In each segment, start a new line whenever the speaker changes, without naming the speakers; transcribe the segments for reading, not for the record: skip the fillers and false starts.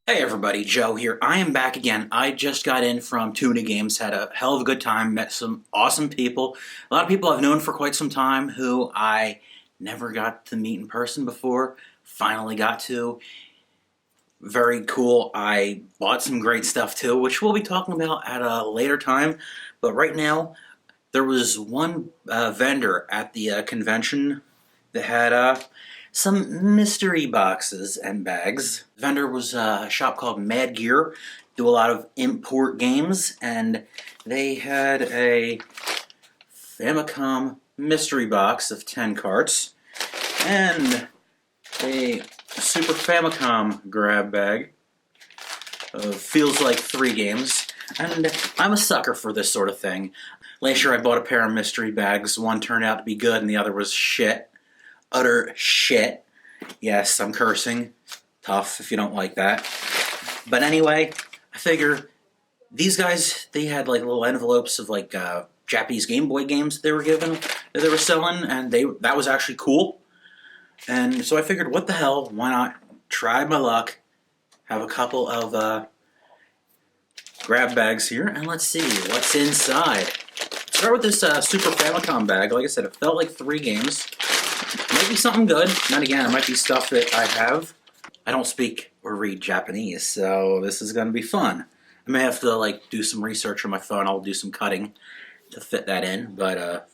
Hey everybody, Joe here. I am back again. I just got in from Too Many Games, had a hell of a good time, met some awesome people. A lot of people I've known for quite some time who I never got to meet in person before. Finally got to. Very cool. I bought some great stuff too, which we'll be talking about at a later time. But right now, there was one vendor at the convention that had some mystery boxes and bags. The vendor was a shop called Mad Gear, do a lot of import games, and they had a Famicom mystery box of 10 carts and a Super Famicom grab bag of feels like 3 games. And I'm a sucker for this sort of thing. Last year I bought a pair of mystery bags. One turned out to be good and the other was shit. Utter shit. Yes, I'm cursing. Tough if you don't like that. But anyway, I figure these guys, they had like little envelopes of like Japanese Game Boy games they were selling, and that was actually cool. And so I figured, what the hell, why not try my luck, have a couple of grab bags here, and let's see what's inside. Start with this Super Famicom bag. Like I said, it felt like 3 games. Might be something good. Then again, it might be stuff that I have. I don't speak or read Japanese, so this is going to be fun. I may have to like do some research on my phone. I'll do some cutting to fit that in, but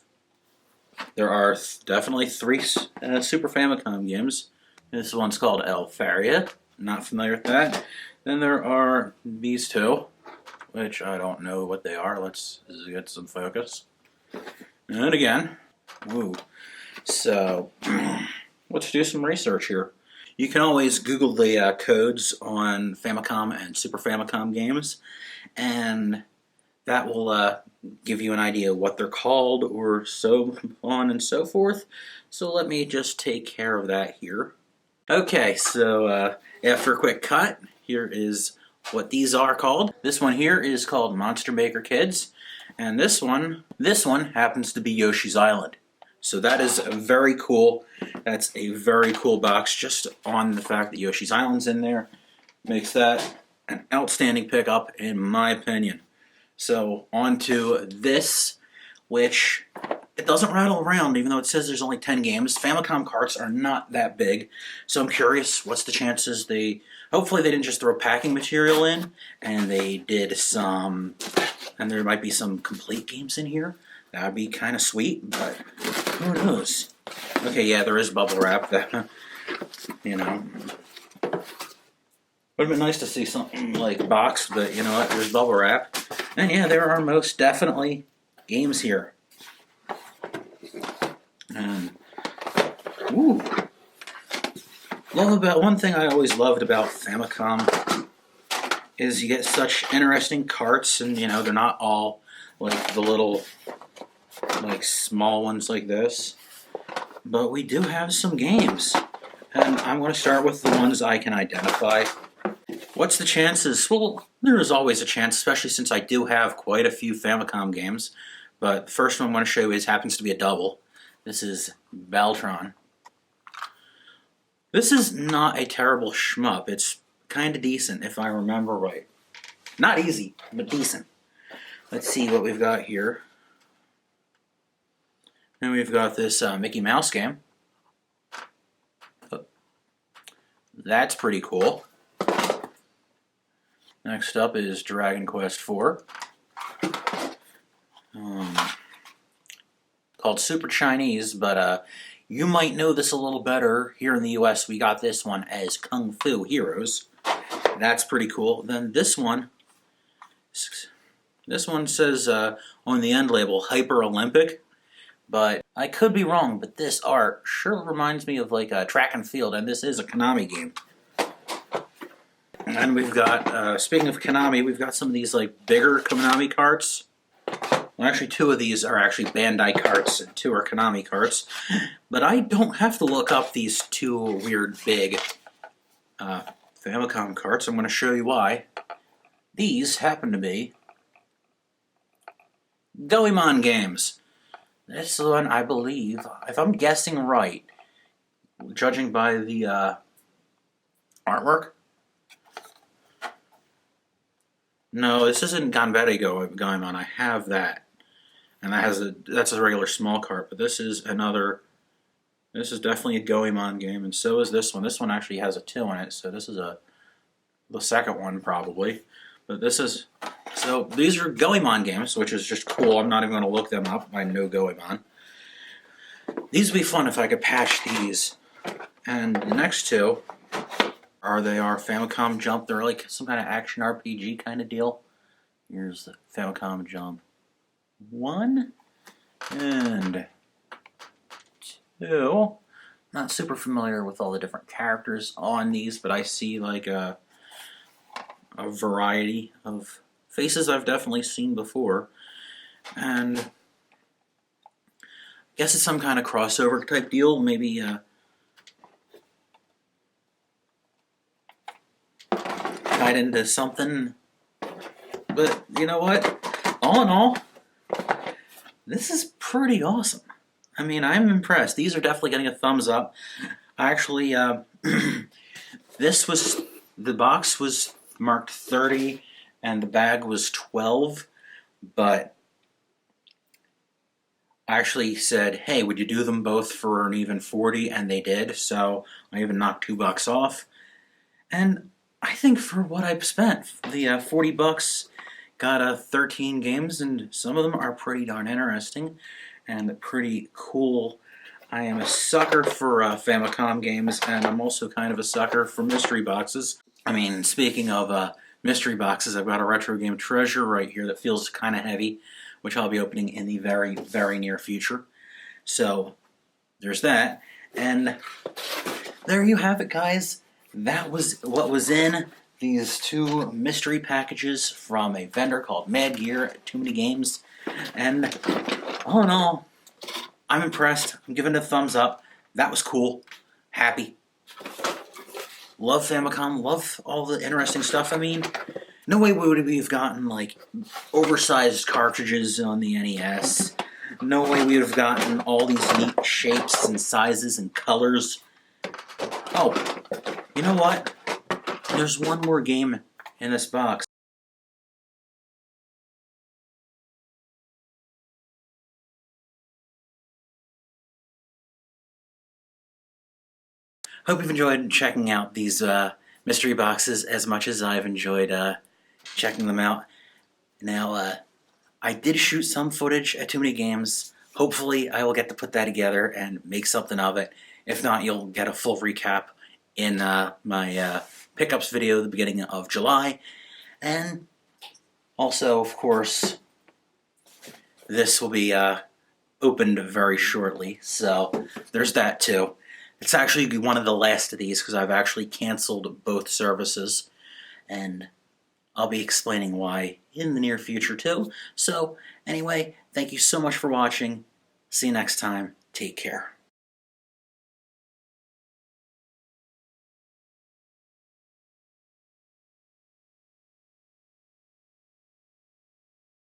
there are definitely 3 Super Famicom games. This one's called Elfaria. Not familiar with that. Then there are these 2, which I don't know what they are. Let's get some focus. And again, woo. So, let's do some research here. You can always Google the codes on Famicom and Super Famicom games, and that will give you an idea what they're called, or so on and so forth. So let me just take care of that here. Okay, so after a quick cut, here is what these are called. This one here is called Monster Maker Kids, and this one happens to be Yoshi's Island. So that is very cool. That's a very cool box, just on the fact that Yoshi's Island's in there. Makes that an outstanding pickup, in my opinion. So, on to this, which it doesn't rattle around, even though it says there's only 10 games. Famicom carts are not that big, so I'm curious, what's the chances hopefully they didn't just throw packing material in, and they did some, and there might be some complete games in here. That would be kind of sweet, but who knows? Okay, yeah, there is bubble wrap. That, you know. Would have been nice to see something like boxed, but you know what? There's bubble wrap. And yeah, there are most definitely games here. And, ooh. One thing I always loved about Famicom is you get such interesting carts, and you know, they're not all like the little like small ones like this, but we do have some games, and I'm going to start with the ones I can identify. What's the chances? Well, there is always a chance, especially since I do have quite a few Famicom games, but the first one I'm going to show you happens to be a double. This is Val Tron. This is not a terrible shmup. It's kind of decent if I remember right. Not easy, but decent. Let's see what we've got here. And we've got this Mickey Mouse game. That's pretty cool. Next up is Dragon Quest IV. Called Super Chinese, but you might know this a little better. Here in the US, we got this one as Kung Fu Heroes. That's pretty cool. Then this one says on the end label, Hyper Olympic. But I could be wrong, but this art sure reminds me of like a track and field, and this is a Konami game. And we've got, speaking of Konami, we've got some of these like bigger Konami carts. Well, actually 2 of these are actually Bandai carts, and 2 are Konami carts. But I don't have to look up these 2 weird big Famicom carts. I'm going to show you why. These happen to be Goemon games. This one, I believe, if I'm guessing right, judging by the artwork, No, this isn't Ganbei Goemon. I have that, and that's a regular small cart. But this is another. This is definitely a Goemon game, and so is this one. This one actually has a 2 in it, so this is the second one probably. But this is so these are Goemon games, which is just cool. I'm not even going to look them up. I know Goemon. These would be fun if I could patch these. And the next two are Famicom Jump. They're like some kind of action RPG kind of deal. Here's the Famicom Jump 1 and 2. Not super familiar with all the different characters on these, but I see like a variety of faces I've definitely seen before. And I guess it's some kind of crossover type deal. Maybe tied into something. But you know what? All in all, this is pretty awesome. I mean, I'm impressed. These are definitely getting a thumbs up. Actually, the box was marked 30 and the bag was 12, but I actually said, hey, would you do them both for an even 40? And they did, so I even knocked $2 off. And I think for what I've spent, the $40 got 13 games, and some of them are pretty darn interesting and pretty cool. I am a sucker for Famicom games, and I'm also kind of a sucker for mystery boxes. I mean, speaking of mystery boxes, I've got a retro game treasure right here that feels kind of heavy, which I'll be opening in the very, very near future. So, there's that. And there you have it, guys. That was what was in these 2 mystery packages from a vendor called Mad Gear at Too Many Games. And all in all, I'm impressed. I'm giving it a thumbs up. That was cool. Happy. Love Famicom. Love all the interesting stuff. I mean, no way would we have gotten like oversized cartridges on the NES. No way we would have gotten all these neat shapes and sizes and colors. Oh, you know what? There's one more game in this box. Hope you've enjoyed checking out these mystery boxes as much as I've enjoyed checking them out. Now, I did shoot some footage at Too Many Games. Hopefully, I will get to put that together and make something of it. If not, you'll get a full recap in my pickups video at the beginning of July. And also, of course, this will be opened very shortly. So there's that too. It's actually one of the last of these because I've actually canceled both services. And I'll be explaining why in the near future too. So anyway, thank you so much for watching. See you next time. Take care.